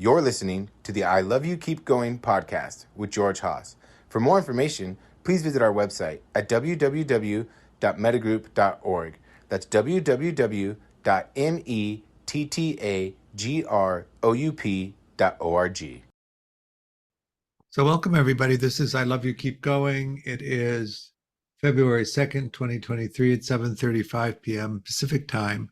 You're listening to the I Love You Keep Going podcast with George Haas. For more information, please visit our website at www.mettagroup.org. That's www.mettagroup.org. So welcome, everybody. This is I Love You Keep Going. It is February 2nd, 2023 at 7:35 p.m. Pacific time.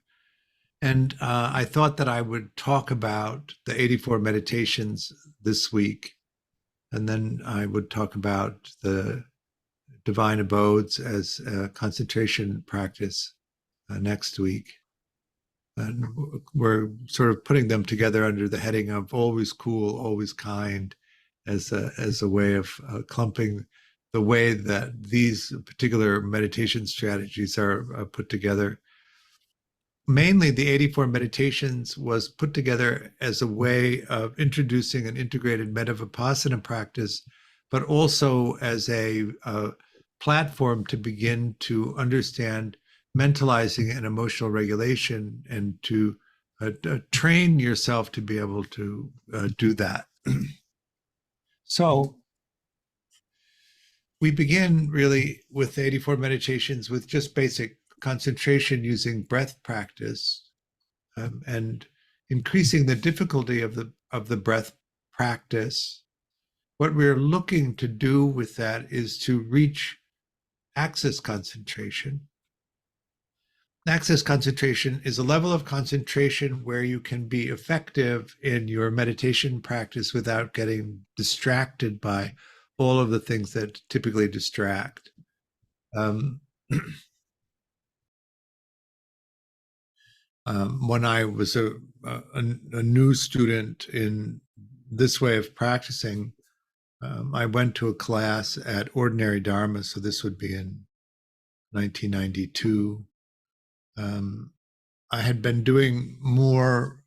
And I thought that I would talk about the 84 meditations this week. And then I would talk about the divine abodes as a concentration practice next week. And we're sort of putting them together under the heading of always cool, always kind, as a way of clumping the way that these particular meditation strategies are put together. Mainly, the 84 meditations was put together as a way of introducing an integrated metta-vipassana practice, but also as a platform to begin to understand mentalizing and emotional regulation and to train yourself to be able to do that. So we begin really with 84 meditations with just basic concentration using breath practice, and increasing the difficulty of the breath practice. What we're looking to do with that is to reach access concentration. Access concentration is a level of concentration where you can be effective in your meditation practice without getting distracted by all of the things that typically distract. When I was a new student in this way of practicing, I went to a class at Ordinary Dharma, so this would be in 1992. I had been doing more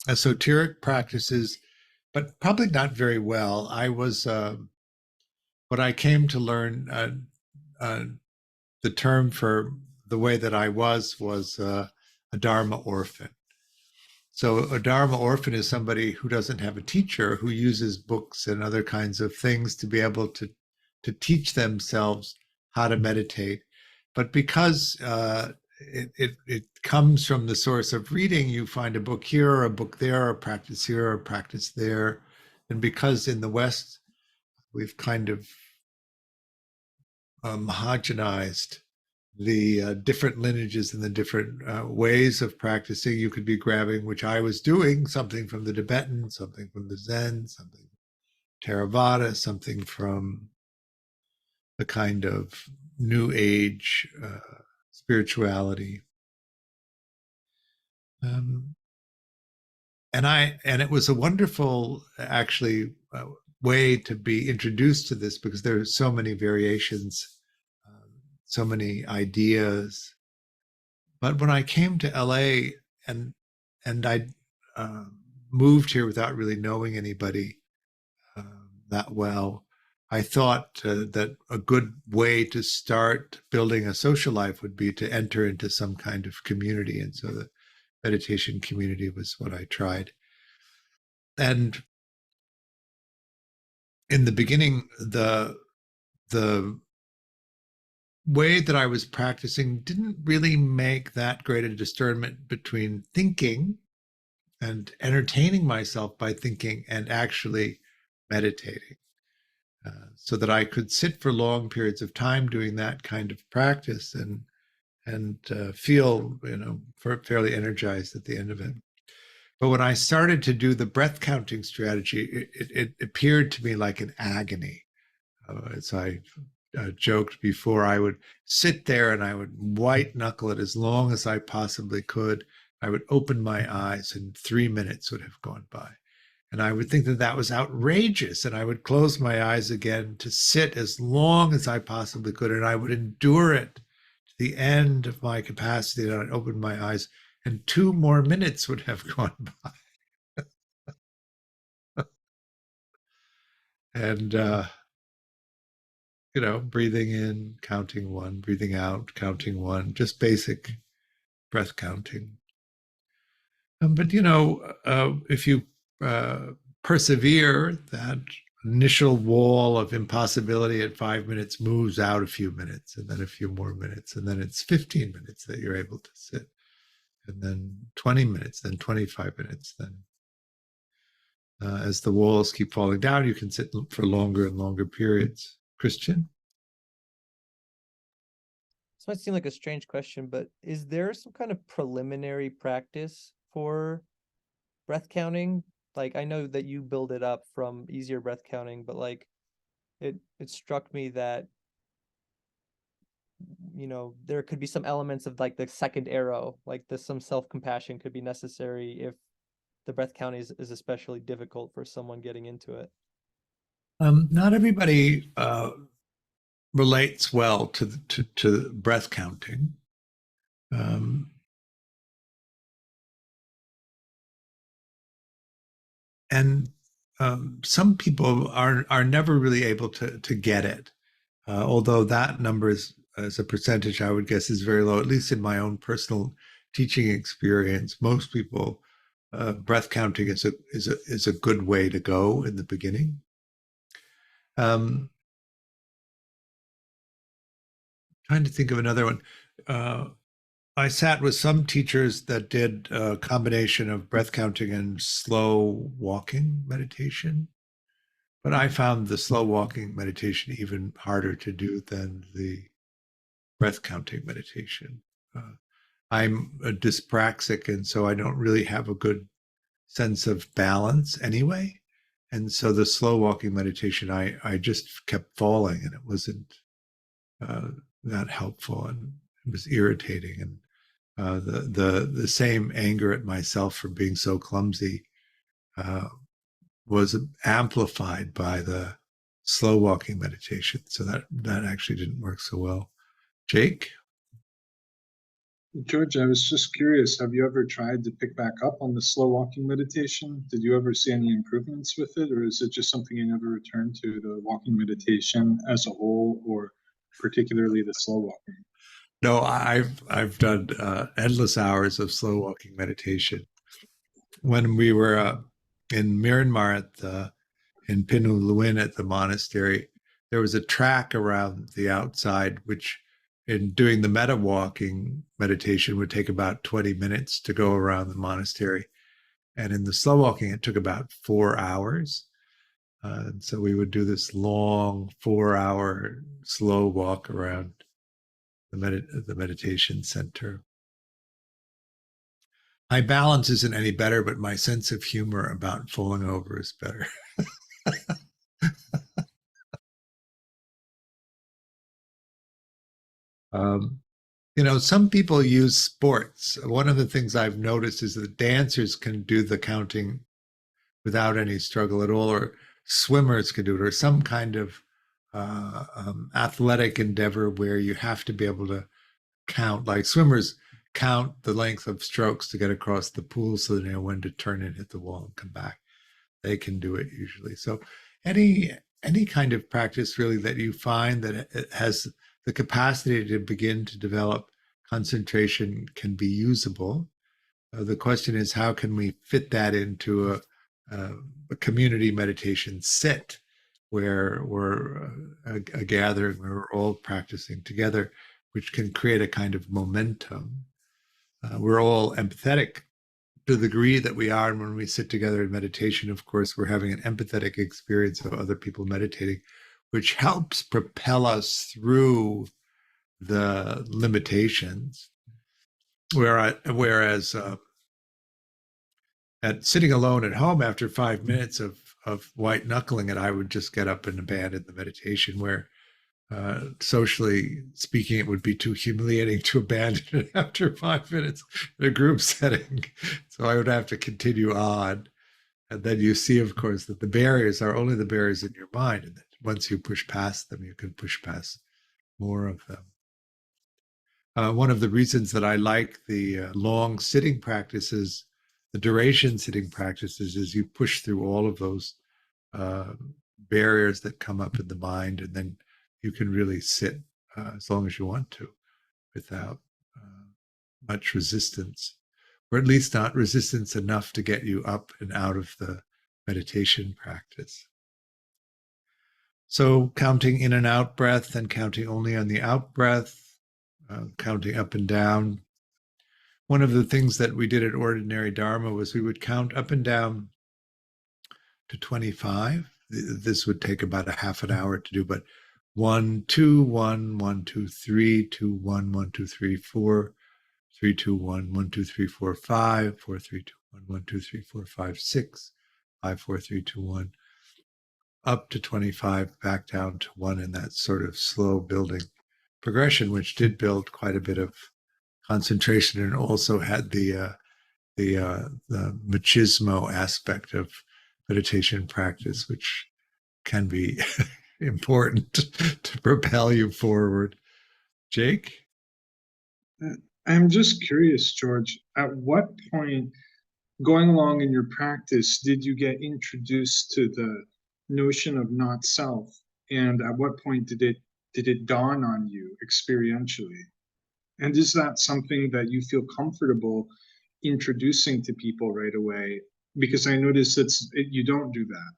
esoteric practices, but probably not very well. I was what I came to learn, the term for the way that I was a Dharma orphan. So a Dharma orphan is somebody who doesn't have a teacher, who uses books and other kinds of things to be able to teach themselves how to meditate. But because it comes from the source of reading, you find a book here, or a book there, or a practice here, or a practice there. And because in the West, we've kind of homogenized the different lineages and the different ways of practicing, you could be grabbing, which I was doing, something from the Tibetan, something from the Zen, something Theravada, something from the kind of New Age spirituality. And it was a wonderful, actually, way to be introduced to this, because there are so many variations, so many ideas. But when I came to LA and I moved here without really knowing anybody that well, I thought that a good way to start building a social life would be to enter into some kind of community. And so the meditation community was what I tried. And in the beginning, the way that I was practicing didn't really make that great a discernment between thinking and entertaining myself by thinking and actually meditating, so that I could sit for long periods of time doing that kind of practice and feel, fairly energized at the end of it. But when I started to do the breath counting strategy, it appeared to me like an agony. As I joked before, I would sit there and I would white knuckle it as long as I possibly could. I would open my eyes and 3 minutes would have gone by. And I would think that that was outrageous. And I would close my eyes again to sit as long as I possibly could. And I would endure it to the end of my capacity. And I'd open my eyes and 2 more minutes would have gone by. And, breathing in, counting 1, breathing out, counting 1, just basic breath counting. But if you uh, persevere, that initial wall of impossibility at 5 minutes moves out a few minutes, and then a few more minutes, and then it's 15 minutes that you're able to sit, and then 20 minutes, then 25 minutes. Then, as the walls keep falling down, you can sit for longer and longer periods. Christian? This might seem like a strange question, but is there some kind of preliminary practice for breath counting? Like, I know that you build it up from easier breath counting, but like it struck me that there could be some elements of like the second arrow, like some self-compassion could be necessary if the breath counting is especially difficult for someone getting into it. Not everybody relates well to breath counting. Um, and some people are never really able to get it, although that number is, as a percentage, I would guess, is very low. At least in my own personal teaching experience, most people, breath counting is a good way to go in the beginning. Trying to think of another one. I sat with some teachers that did a combination of breath counting and slow walking meditation. But I found the slow walking meditation even harder to do than the breath counting meditation. I'm a dyspraxic, and so I don't really have a good sense of balance anyway. And so the slow walking meditation, I just kept falling, and it wasn't uh, that helpful, and it was irritating. And the same anger at myself for being so clumsy uh, was amplified by the slow walking meditation. So that actually didn't work so well. Jake? George, I was just curious, have you ever tried to pick back up on the slow walking meditation? Did you ever see any improvements with it, or is it just something you never returned to, the walking meditation as a whole, or particularly the slow walking? No, I've done endless hours of slow walking meditation. When we were in Myanmar in Pinuluin at the monastery, there was a track around the outside, which in doing the metta walking meditation would take about 20 minutes to go around the monastery. And in the slow walking, it took about 4 hours. And so we would do this long 4 hour slow walk around the meditation center. My balance isn't any better, but my sense of humor about falling over is better. um, some people use sports. One of the things I've noticed is that dancers can do the counting without any struggle at all, or swimmers can do it, or some kind of athletic endeavor where you have to be able to count. Like swimmers count the length of strokes to get across the pool so they know when to turn and hit the wall and come back. They can do it usually. So any kind of practice really that you find that it has the capacity to begin to develop concentration can be usable. The question is, how can we fit that into a community meditation sit where we're a gathering where we're all practicing together, which can create a kind of momentum. We're all empathetic to the degree that we are. And when we sit together in meditation, of course, we're having an empathetic experience of other people meditating, which helps propel us through the limitations. Whereas at sitting alone at home after 5 minutes of white knuckling it, I would just get up and abandon the meditation. Where socially speaking, it would be too humiliating to abandon it after 5 minutes in a group setting. So I would have to continue on. And then you see, of course, that the barriers are only the barriers in your mind. And that once you push past them, you can push past more of them. One of the reasons that I like the long sitting practices, the duration sitting practices, is you push through all of those uh, barriers that come up in the mind, and then you can really sit as long as you want to without much resistance. or at least not resistance enough to get you up and out of the meditation practice. So counting in and out breath and counting only on the out breath, counting up and down. One of the things that we did at Ordinary Dharma was we would count up and down to 25. This would take about a half an hour to do, but 1, 2, 1, 1, 2, 3, 2, 1, 1, 2, 3, 4, 3, 2, 1, 1, 2, 3, 4, 5, 4, 3, 2, 1, 1, 2, 3, 4, 5, 6, 5, 4, 3, 2, 1, up to 25, back down to 1 in that sort of slow building progression, which did build quite a bit of concentration and also had the machismo aspect of meditation practice, which can be important to propel you forward. Jake? I'm just curious, George, at what point going along in your practice did you get introduced to the notion of not self? And at what point did it dawn on you experientially? And is that something that you feel comfortable introducing to people right away? Because I notice you don't do that.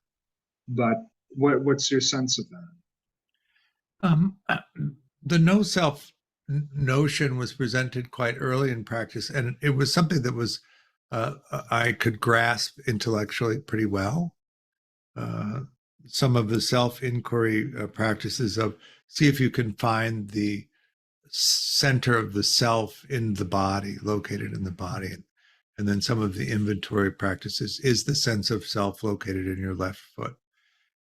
But what's your sense of that? The no self notion was presented quite early in practice, and it was something that was I could grasp intellectually pretty well. Some of the self-inquiry practices of see if you can find the center of the self in the body, located in the body. And then some of the inventory practices is the sense of self located in your left foot?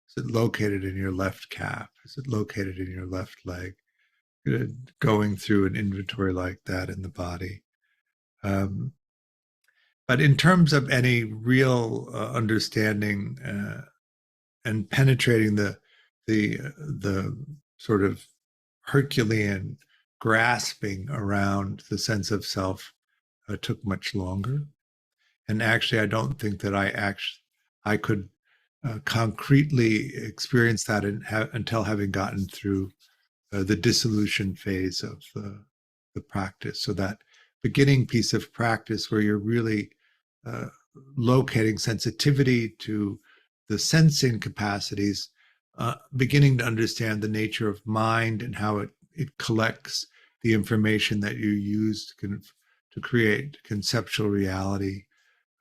Is it located in your left calf? Is it located in your left leg? Going through an inventory like that in the body. But in terms of any real understanding and penetrating the sort of Herculean grasping around the sense of self took much longer. And actually, I don't think that I could concretely experience that until having gotten through the dissolution phase of the practice. So that beginning piece of practice where you're really locating sensitivity to the sensing capacities, beginning to understand the nature of mind and how it collects the information that you use to create conceptual reality.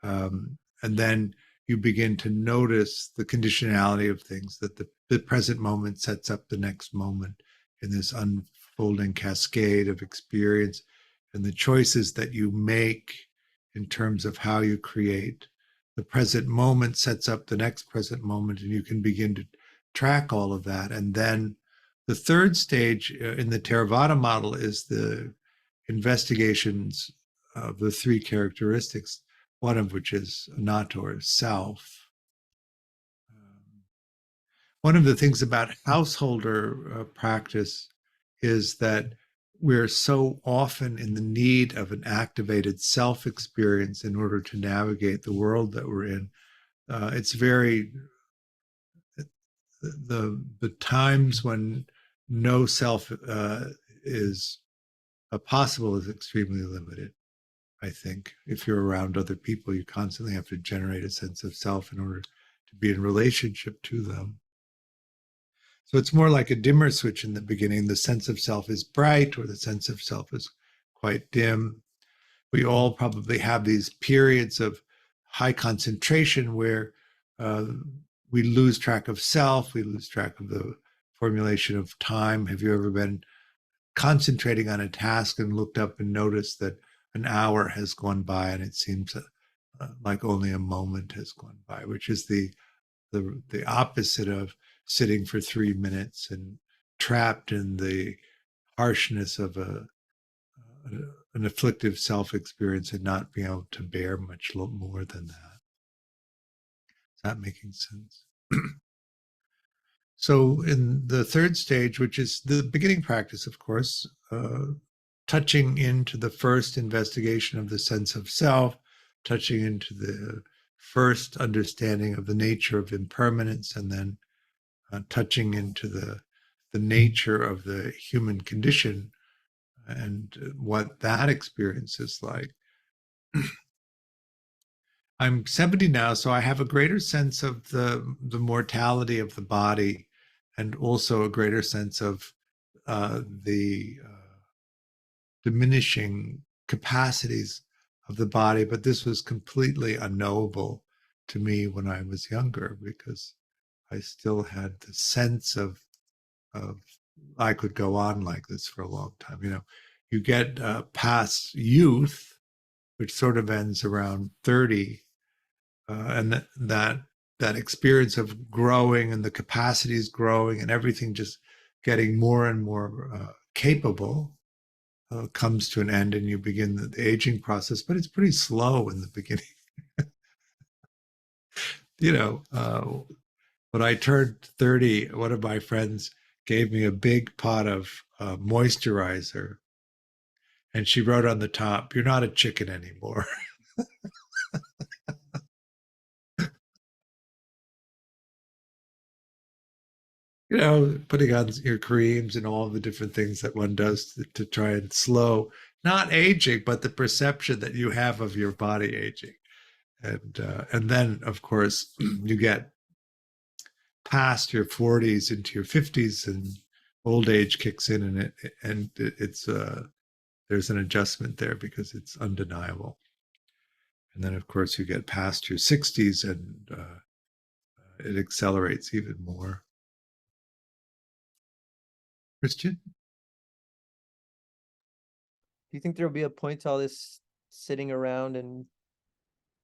And then you begin to notice the conditionality of things, that the present moment sets up the next moment in this unfolding cascade of experience, and the choices that you make in terms of how you create. The present moment sets up the next present moment, and you can begin to track all of that. And then the third stage in the Theravada model is the investigations of the three characteristics, one of which is anatta, or self. One of the things about householder practice is that we're so often in the need of an activated self experience in order to navigate the world that we're in. It's very, the times when no self is possible is extremely limited. I think if you're around other people, you constantly have to generate a sense of self in order to be in relationship to them. So it's more like a dimmer switch in the beginning. The sense of self is bright, or the sense of self is quite dim. We all probably have these periods of high concentration where we lose track of self, we lose track of the formulation of time. Have you ever been concentrating on a task and looked up and noticed that an hour has gone by and it seems like only a moment has gone by, which is the opposite of sitting for 3 minutes and trapped in the harshness of an afflictive self experience and not being able to bear much more than that. Is that making sense? So in the third stage, which is the beginning practice, of course, touching into the first investigation of the sense of self, touching into the first understanding of the nature of impermanence, and then touching into the nature of the human condition and what that experience is like. I'm 70 now, so I have a greater sense of the mortality of the body, and also a greater sense of the diminishing capacities of the body. But this was completely unknowable to me when I was younger, because I still had the sense of I could go on like this for a long time. You know, you get past youth, which sort of ends around 30, and that experience of growing and the capacities growing and everything just getting more and more capable comes to an end, and you begin the aging process. But it's pretty slow in the beginning. You know, when I turned 30, one of my friends gave me a big pot of moisturizer, and she wrote on the top, "You're not a chicken anymore." You know, putting on your creams and all the different things that one does to try and slow not aging, but the perception that you have of your body aging. And then, of course, you get past your 40s into your 50s, and old age kicks in, and it's there's an adjustment there because it's undeniable. And then, of course, you get past your 60s, and it accelerates even more. Christian? Do you think there'll be a point to all this sitting around and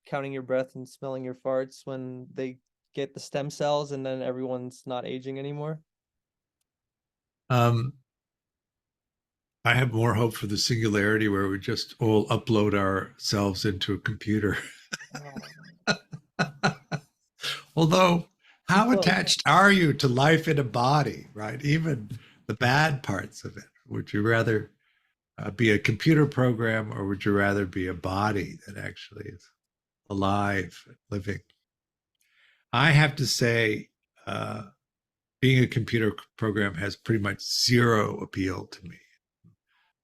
counting your breath and smelling your farts when they get the stem cells and then everyone's not aging anymore? Um, I have more hope for the singularity where we just all upload ourselves into a computer. Although, how Close. attached are you to life in a body, right? Even the bad parts of it. Would you rather be a computer program, or would you rather be a body that actually is alive, living? I have to say, being a computer program has pretty much zero appeal to me.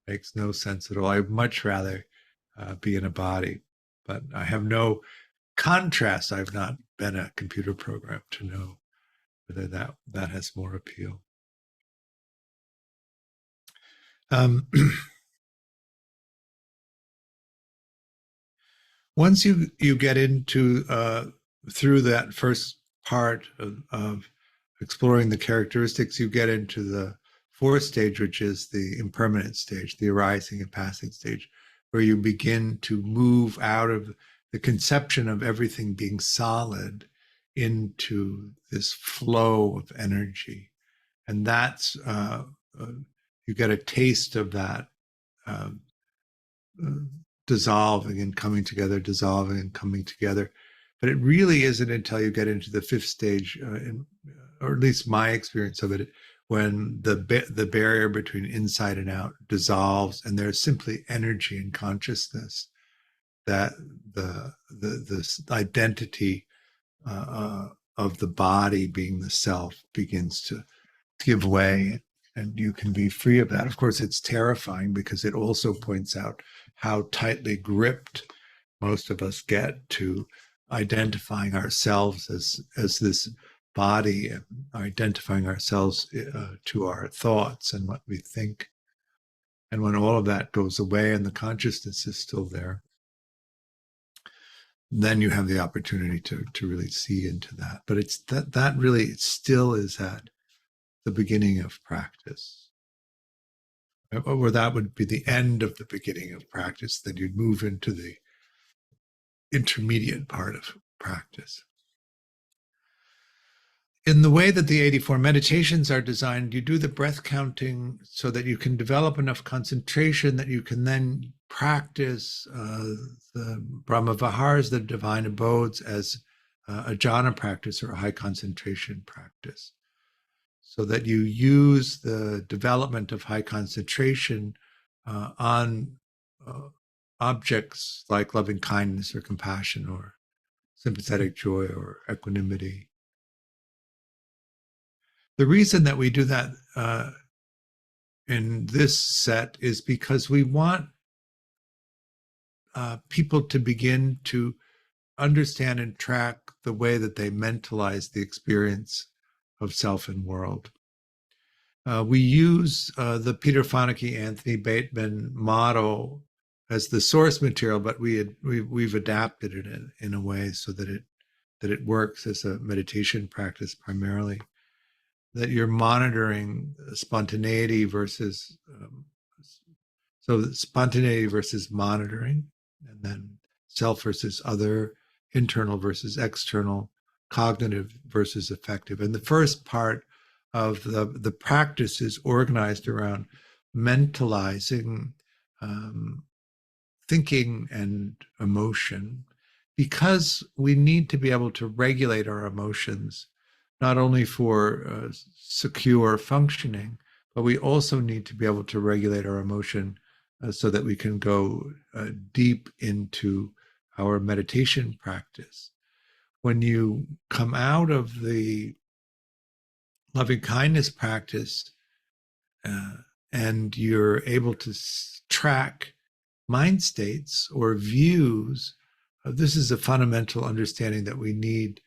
Makes no sense at all. I'd much rather be in a body, but I have no contrast. I've not been a computer program to know whether that has more appeal. Um, Once you get into through that first part of exploring the characteristics, you get into the fourth stage, which is the impermanent stage, the arising and passing stage, where you begin to move out of the conception of everything being solid into this flow of energy. And that's you get a taste of that uh, dissolving and coming together, dissolving and coming together. But it really isn't until you get into the fifth stage, or at least my experience of it, when the barrier between inside and out dissolves, and there's simply energy and consciousness, that the identity of the body being the self begins to give way, and you can be free of that. Of course, it's terrifying because it also points out how tightly gripped most of us get to identifying ourselves as this body, and identifying ourselves to our thoughts and what we think. And when all of that goes away and the consciousness is still there, then you have the opportunity to really see into that. But it's that really still is at the beginning of practice, or that would be the end of the beginning of practice. Then you'd move into the intermediate part of practice. In the way that the 84 meditations are designed, you do the breath counting so that you can develop enough concentration that you can then practice the Brahma Viharas, the divine abodes, as a jhana practice or a high concentration practice, so that you use the development of high concentration on objects like loving kindness or compassion or sympathetic joy or equanimity. The reason that we do that in this set is because we want people to begin to understand and track the way that they mentalize the experience of self and world. We use the Peter Fonagy, Anthony Bateman model as the source material, but we've adapted it in a way so that it works as a meditation practice primarily. That you're monitoring spontaneity versus spontaneity versus monitoring, and then self versus other, internal versus external, cognitive versus affective. And the first part of the practice is organized around mentalizing thinking and emotion, because we need to be able to regulate our emotions, not only for secure functioning, but we also need to be able to regulate our emotion so that we can go deep into our meditation practice. When you come out of the loving kindness practice and you're able to track mind states or views, this is a fundamental understanding that we need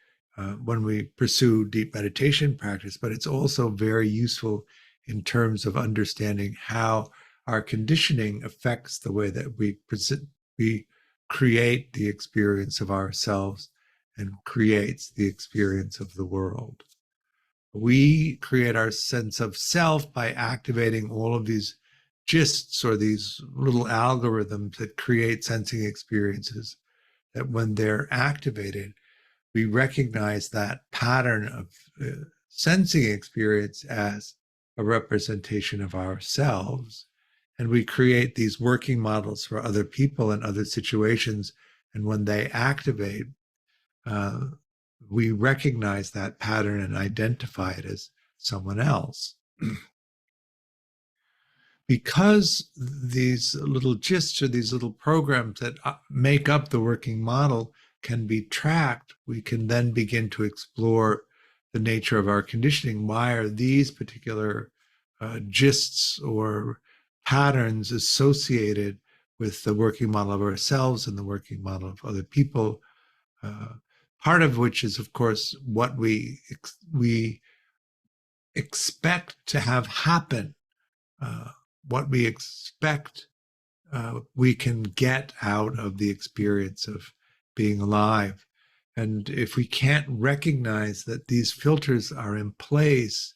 when we pursue deep meditation practice, but it's also very useful in terms of understanding how our conditioning affects the way that we create the experience of ourselves and creates the experience of the world. We create our sense of self by activating all of these gists or these little algorithms that create sensing experiences, that when they're activated, we recognize that pattern of sensing experience as a representation of ourselves. And we create these working models for other people and other situations. And when they activate, we recognize that pattern and identify it as someone else. Because these little gists or these little programs that make up the working model can be tracked, we can then begin to explore the nature of our conditioning. Why are these particular gists or patterns associated with the working model of ourselves and the working model of other people? Part of which is, of course, what we expect to have happen, what we expect we can get out of the experience of being alive. And if we can't recognize that these filters are in place,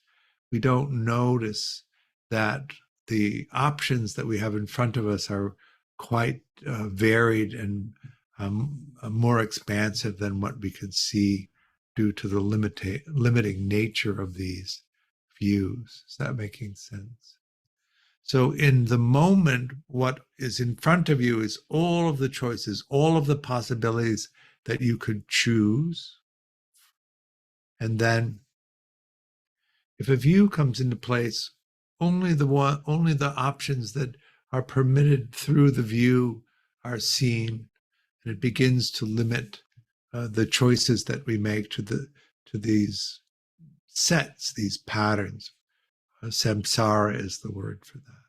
we don't notice that the options that we have in front of us are quite varied and more expansive than what we could see due to the limiting nature of these views. Is that making sense? So in the moment, what is in front of you is all of the choices, all of the possibilities that you could choose. And then if a view comes into place, only the options that are permitted through the view are seen, and it begins to limit the choices that we make to these sets, these patterns. Samsara is the word for that.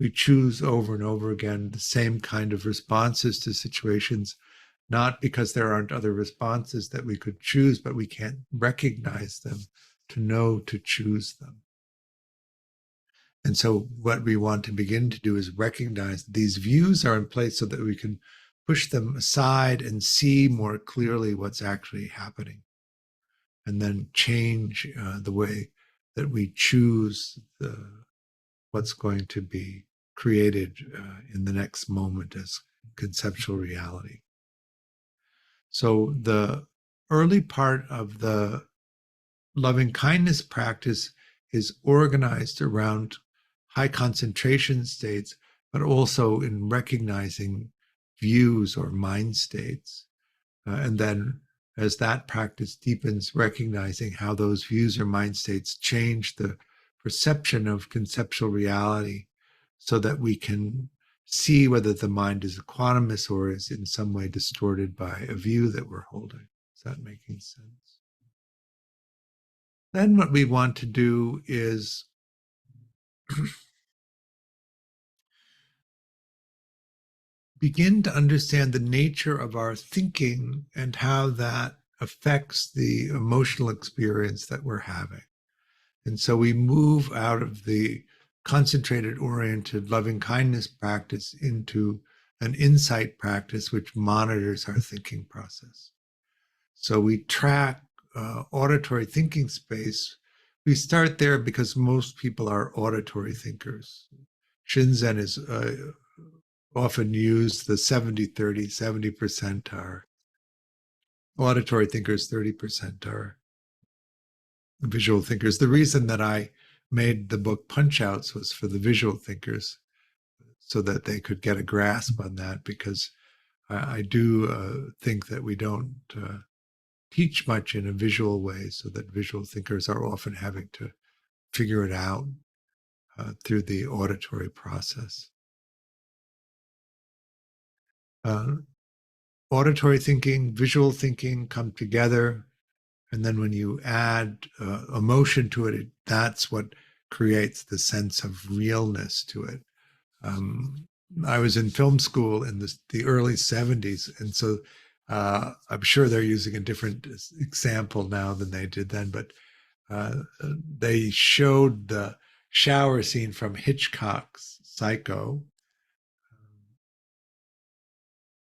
We choose over and over again the same kind of responses to situations, not because there aren't other responses that we could choose, but we can't recognize them to know to choose them. And so what we want to begin to do is recognize these views are in place so that we can push them aside and see more clearly what's actually happening, and then change the way that we choose what's going to be created in the next moment as conceptual reality. So the early part of the loving kindness practice is organized around high concentration states, but also in recognizing views or mind states. And then as that practice deepens, recognizing how those views or mind states change the perception of conceptual reality, so that we can see whether the mind is equanimous or is in some way distorted by a view that we're holding. Is that making sense? Then what we want to do is begin to understand the nature of our thinking and how that affects the emotional experience that we're having. And so we move out of the concentrated, oriented, loving kindness practice into an insight practice which monitors our thinking process. So we track auditory thinking space. We start there because most people are auditory thinkers. Shinzen is often used, the 70-30, 70% are auditory thinkers, 30% are visual thinkers. The reason that I made the book Punch Outs was for the visual thinkers, so that they could get a grasp on that, because I do think that we don't teach much in a visual way, so that visual thinkers are often having to figure it out through the auditory process. Auditory thinking, visual thinking come together. And then when you add emotion to it, that's what creates the sense of realness to it. I was in film school in the early 70s. And so I'm sure they're using a different example now than they did then. But they showed the shower scene from Hitchcock's Psycho.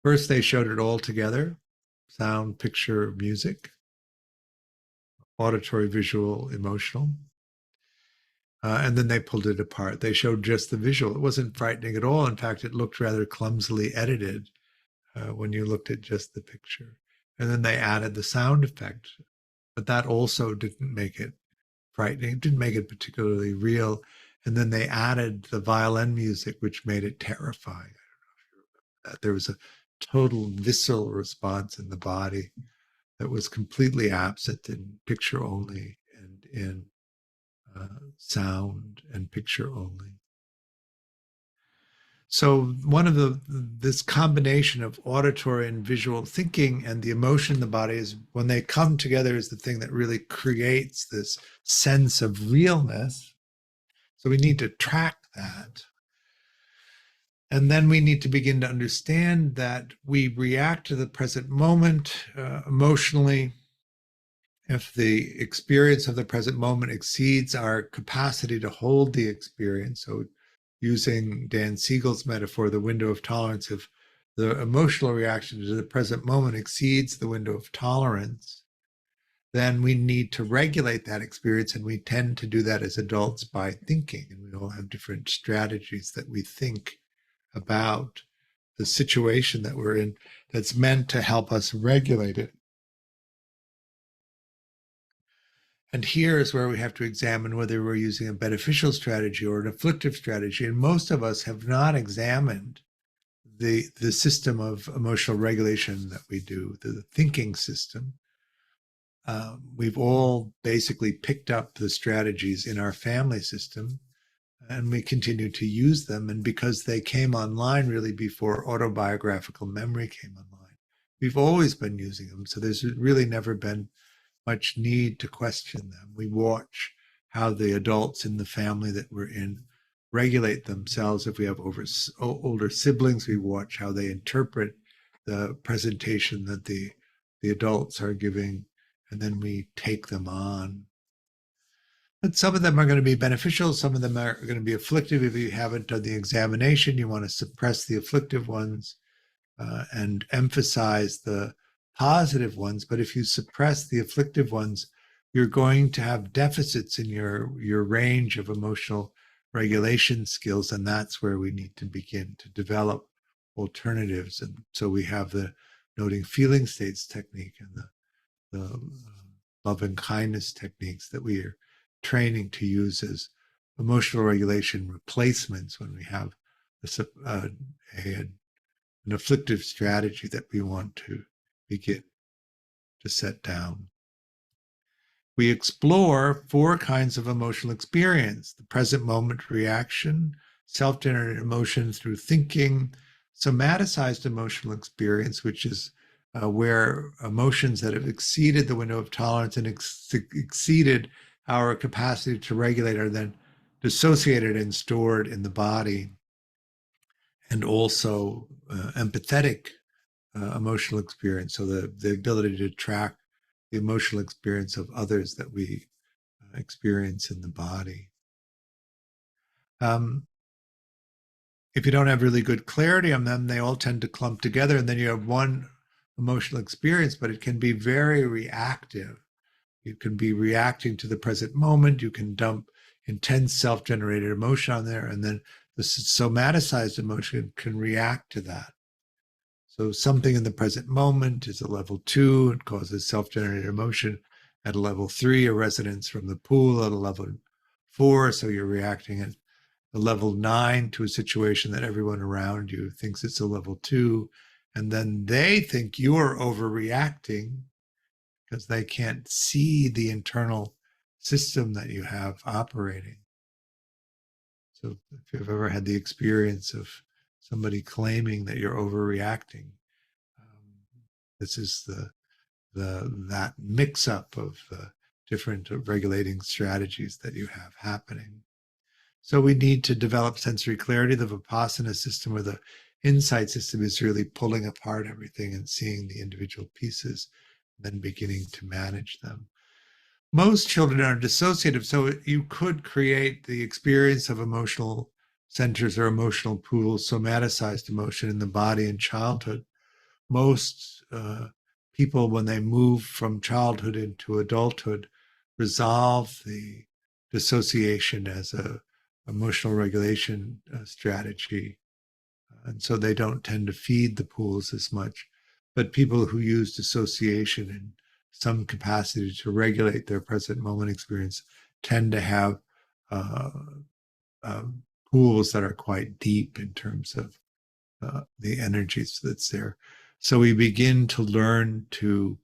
First, they showed it all together, sound, picture, music, auditory, visual, emotional. And then they pulled it apart. They showed just the visual. It wasn't frightening at all. In fact, it looked rather clumsily edited when you looked at just the picture. And then they added the sound effect, but that also didn't make it frightening. It didn't make it particularly real. And then they added the violin music, which made it terrifying. I don't know if you remember that. There was a total visceral response in the body that was completely absent in picture only and in sound and picture only. So one of this combination of auditory and visual thinking and the emotion in the body is, when they come together, is the thing that really creates this sense of realness. So we need to track that. And then we need to begin to understand that we react to the present moment emotionally if the experience of the present moment exceeds our capacity to hold the experience. So using Dan Siegel's metaphor, the window of tolerance, if the emotional reaction to the present moment exceeds the window of tolerance, then we need to regulate that experience. And we tend to do that as adults by thinking. And we all have different strategies that we think about the situation that we're in that's meant to help us regulate it. And here is where we have to examine whether we're using a beneficial strategy or an afflictive strategy. And most of us have not examined the system of emotional regulation that we do, the thinking system. We've all basically picked up the strategies in our family system, and we continue to use them. And because they came online really before autobiographical memory came online, we've always been using them. So there's really never been much need to question them. We watch how the adults in the family that we're in regulate themselves. If we have older siblings, we watch how they interpret the presentation that the adults are giving, and then we take them on. But some of them are going to be beneficial. Some of them are going to be afflictive. If you haven't done the examination, you want to suppress the afflictive ones and emphasize the positive ones. But if you suppress the afflictive ones, you're going to have deficits in your range of emotional regulation skills. And that's where we need to begin to develop alternatives. And so we have the noting feeling states technique and the love and kindness techniques that we are training to use as emotional regulation replacements when we have an afflictive strategy that we want to begin to set down. We explore 4 kinds of emotional experience: the present moment reaction, self-generated emotion through thinking, somaticized emotional experience, which is where emotions that have exceeded the window of tolerance and exceeded our capacity to regulate are then dissociated and stored in the body. and also empathetic emotional experience. So the ability to track the emotional experience of others that we experience in the body. If you don't have really good clarity on them, they all tend to clump together, and then you have one emotional experience, but it can be very reactive. You can be reacting to the present moment. You can dump intense self-generated emotion on there, and then the somaticized emotion can react to that. So something in the present moment is a level 2. It causes self-generated emotion. At a level 3, a resonance from the pool. At a level 4, so you're reacting at a level 9 to a situation that everyone around you thinks it's a level 2. And then they think you're overreacting because they can't see the internal system that you have operating. So if you've ever had the experience of somebody claiming that you're overreacting, this is that mix-up of different regulating strategies that you have happening. So we need to develop sensory clarity. The Vipassana system, or the insight system, is really pulling apart everything and seeing the individual pieces, then beginning to manage them. Most children are dissociative, so you could create the experience of emotional centers or emotional pools, somaticized emotion in the body in childhood. Most people, when they move from childhood into adulthood, resolve the dissociation as a emotional regulation strategy. And so they don't tend to feed the pools as much. But people who use dissociation in some capacity to regulate their present moment experience tend to have uh, pools that are quite deep in terms of the energies that's there. So we begin to learn to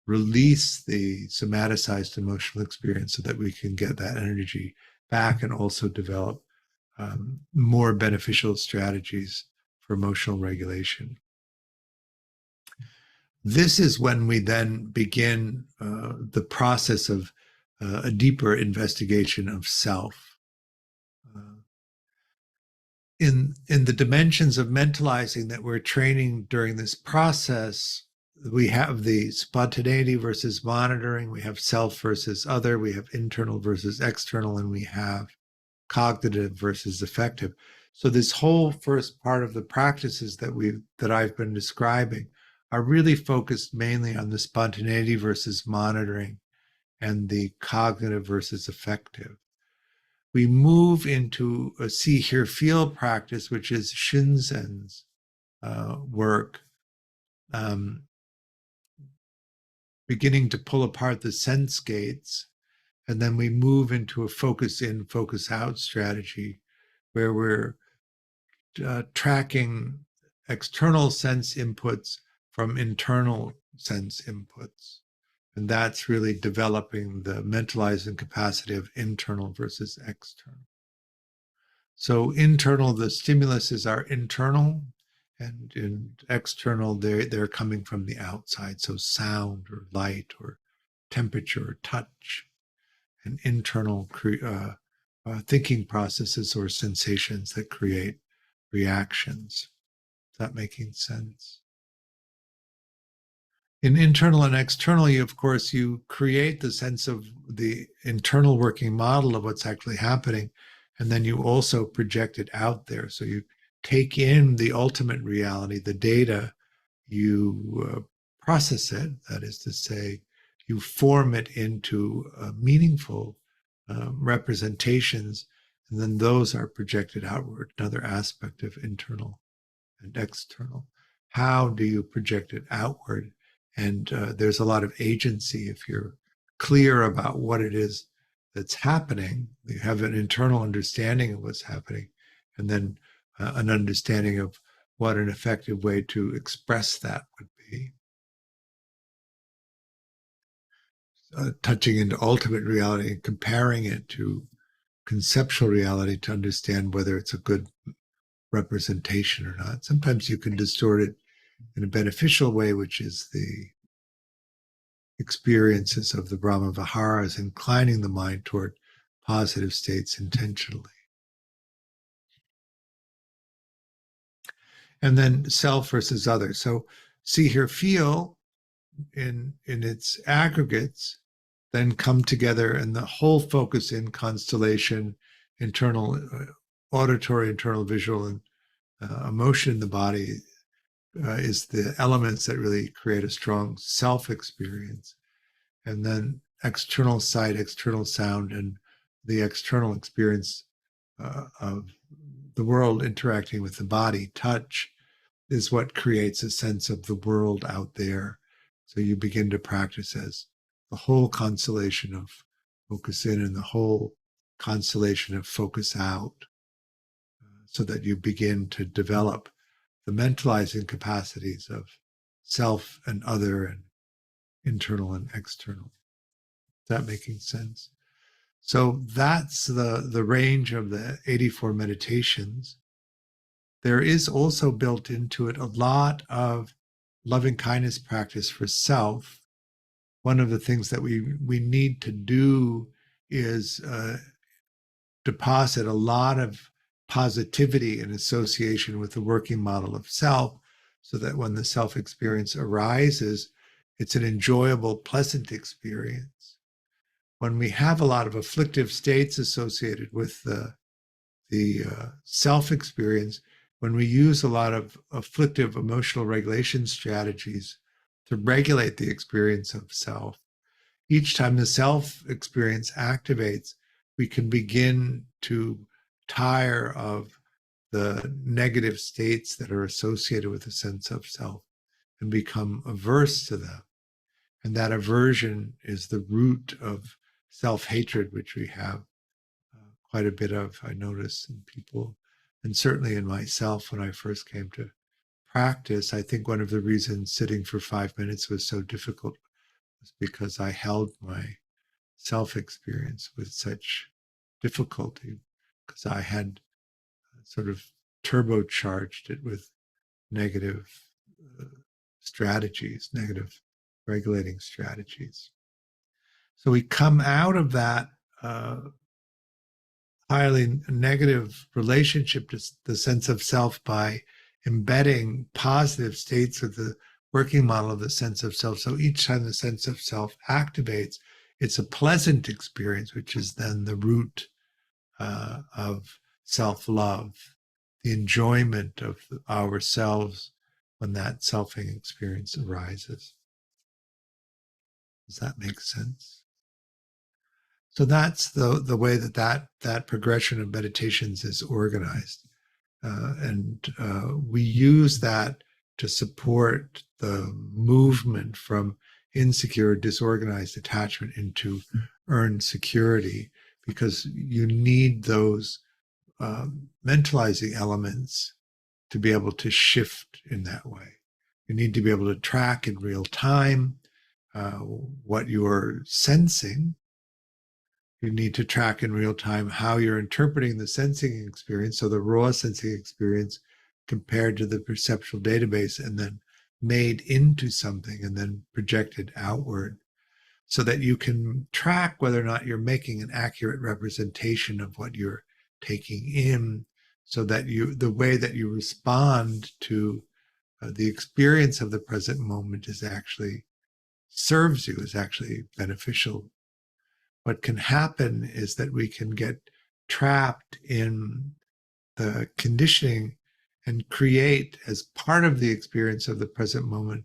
release the somaticized emotional experience so that we can get that energy back and also develop more beneficial strategies for emotional regulation. This is when we then begin the process of a deeper investigation of self. In the dimensions of mentalizing that we're training during this process, we have the spontaneity versus monitoring, we have self versus other, we have internal versus external, and we have cognitive versus affective. So this whole first part of the practices that I've been describing are really focused mainly on the spontaneity versus monitoring and the cognitive versus affective. We move into a see, hear, feel practice, which is Shinzen's work, beginning to pull apart the sense gates. And then we move into a focus in, focus out strategy, where we're tracking external sense inputs from internal sense inputs. And that's really developing the mentalizing capacity of internal versus external. So internal, the stimuluses are internal, and in external, they're coming from the outside. So sound or light or temperature or touch, and internal thinking processes or sensations that create reactions. Is that making sense? In internal and external, of course, you create the sense of the internal working model of what's actually happening, and then you also project it out there. So you take in the ultimate reality, the data, you process it, that is to say, you form it into meaningful representations, and then those are projected outward, another aspect of internal and external. How do you project it outward? And there's a lot of agency if you're clear about what it is that's happening. You have an internal understanding of what's happening, and then an understanding of what an effective way to express that would be. Touching into ultimate reality and comparing it to conceptual reality to understand whether it's a good representation or not. Sometimes you can distort it in a beneficial way, which is the experiences of the Brahma Viharas, inclining the mind toward positive states intentionally. and then self versus other. So see, hear, feel in its aggregates then come together, and the whole focus in constellation, internal auditory, internal visual, and emotion in the body is the elements that really create a strong self experience. And then external sight, external sound, and the external experience of the world interacting with the body, touch, is what creates a sense of the world out there. So you begin to practice as the whole constellation of focus in and the whole constellation of focus out, so that you begin to develop the mentalizing capacities of self and other and internal and external. Is that making sense? So that's the range of the 84 meditations. There is also built into it a lot of loving kindness practice for self. One of the things that we need to do is deposit a lot of positivity in association with the working model of self, so that when the self experience arises, it's an enjoyable, pleasant experience. When we have a lot of afflictive states associated with the self experience, when we use a lot of afflictive emotional regulation strategies to regulate the experience of self, each time the self experience activates, we can begin to tire of the negative states that are associated with the sense of self and become averse to them. And that aversion is the root of self hatred, which we have quite a bit of, I notice, in people, and certainly in myself when I first came to practice. I think one of the reasons sitting for 5 minutes was so difficult was because I held my self experience with such difficulty, because I had sort of turbocharged it with negative uh, strategies, negative regulating strategies. So we come out of that highly negative relationship to the sense of self by embedding positive states of the working model of the sense of self. So each time the sense of self activates, it's a pleasant experience, which is then the root of self-love, the enjoyment of ourselves when that selfing experience arises. Does that make sense? So that's the way that progression of meditations is organized. And we use that to support the movement from insecure, disorganized attachment into earned security, because you need those mentalizing elements to be able to shift in that way. You need to be able to track in real time what you're sensing. You need to track in real time how you're interpreting the sensing experience, so the raw sensing experience compared to the perceptual database, and then made into something and then projected outward, so that you can track whether or not you're making an accurate representation of what you're taking in, so that the way that you respond to the experience of the present moment is actually serves you, is actually beneficial. What can happen is that we can get trapped in the conditioning and create, as part of the experience of the present moment,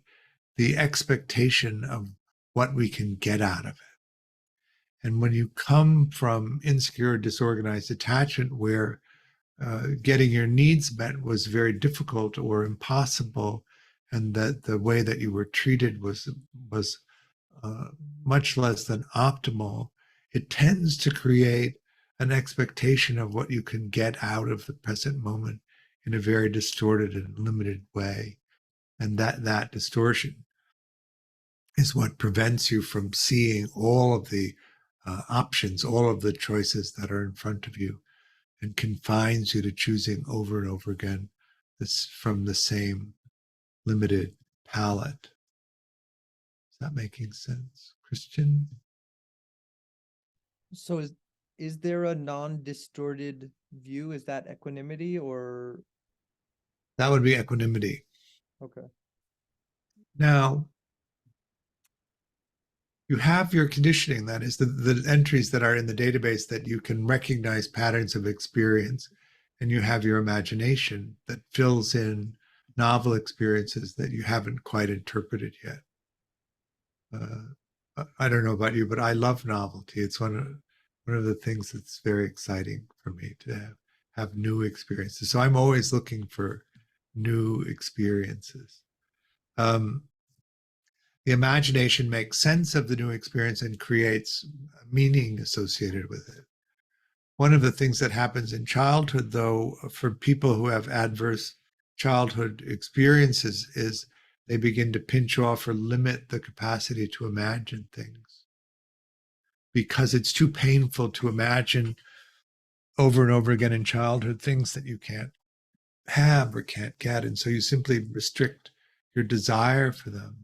the expectation of what we can get out of it. And when you come from insecure, disorganized attachment, where getting your needs met was very difficult or impossible, and that the way that you were treated was uh, much less than optimal, it tends to create an expectation of what you can get out of the present moment in a very distorted and limited way. And that distortion is what prevents you from seeing all of the options, all of the choices that are in front of you, and confines you to choosing over and over again this from the same limited palette. Is that making sense, Christian? So is there a non-distorted view? Is that equanimity, or That would be equanimity. Okay. Now, you have your conditioning, that is the entries that are in the database that you can recognize patterns of experience, and you have your imagination that fills in novel experiences that you haven't quite interpreted yet. I don't know about you, but I love novelty. It's one of the things that's very exciting for me to have new experiences. So I'm always looking for new experiences. The imagination makes sense of the new experience and creates meaning associated with it. One of the things that happens in childhood, though, for people who have adverse childhood experiences, is they begin to pinch off or limit the capacity to imagine things because it's too painful to imagine over and over again in childhood things that you can't have or can't get. And so you simply restrict your desire for them.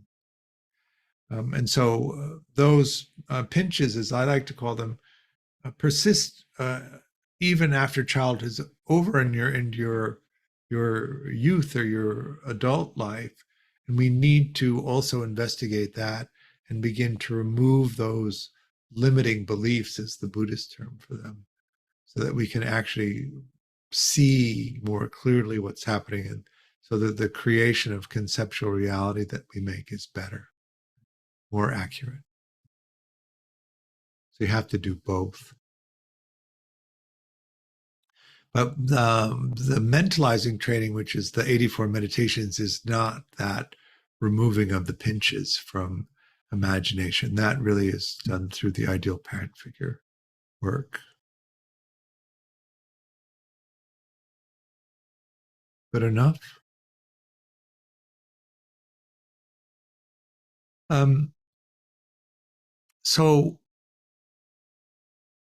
And so those pinches, as I like to call them, persist even after childhood is over in your youth or your adult life. And we need to also investigate that and begin to remove those limiting beliefs, is the Buddhist term for them, so that we can actually see more clearly what's happening, and so that the creation of conceptual reality that we make is better, more accurate. So you have to do both. But the mentalizing training, which is the 84 meditations, is not that removing of the pinches from imagination. That really is done through the ideal parent figure work. Good enough? So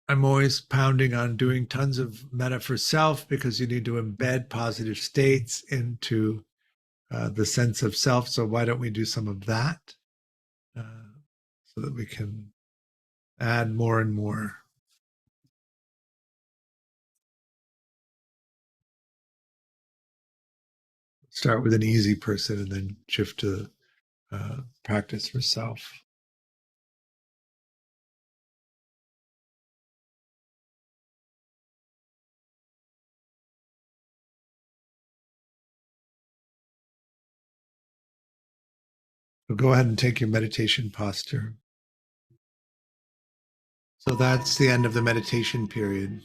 I'm always pounding on doing tons of metta for self, because you need to embed positive states into the sense of self. So why don't we do some of that so that we can add more and more? Start with an easy person and then shift to practice for self. So go ahead and take your meditation posture. So that's the end of the meditation period.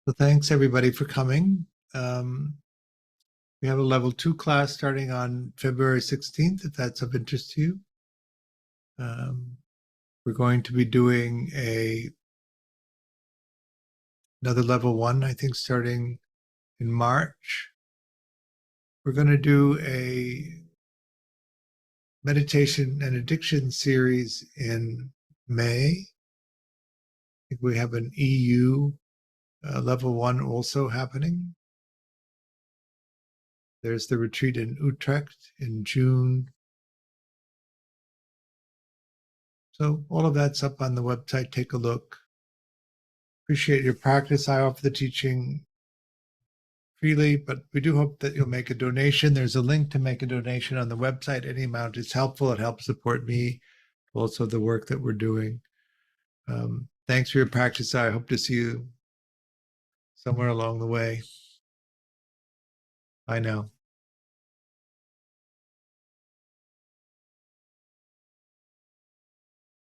So thanks everybody for coming. We have a level 2 class starting on February 16th, if that's of interest to you. We're going to be doing another level 1, I think, starting in March. We're going to do a meditation and addiction series in May. I think we have an EU level 1 also happening. There's the retreat in Utrecht in June. So all of that's up on the website. Take a look. Appreciate your practice. I offer the teaching freely, but we do hope that you'll make a donation. There's a link to make a donation on the website. Any amount is helpful. It helps support me, also the work that we're doing. Thanks for your practice. I hope to see you somewhere along the way. Bye now.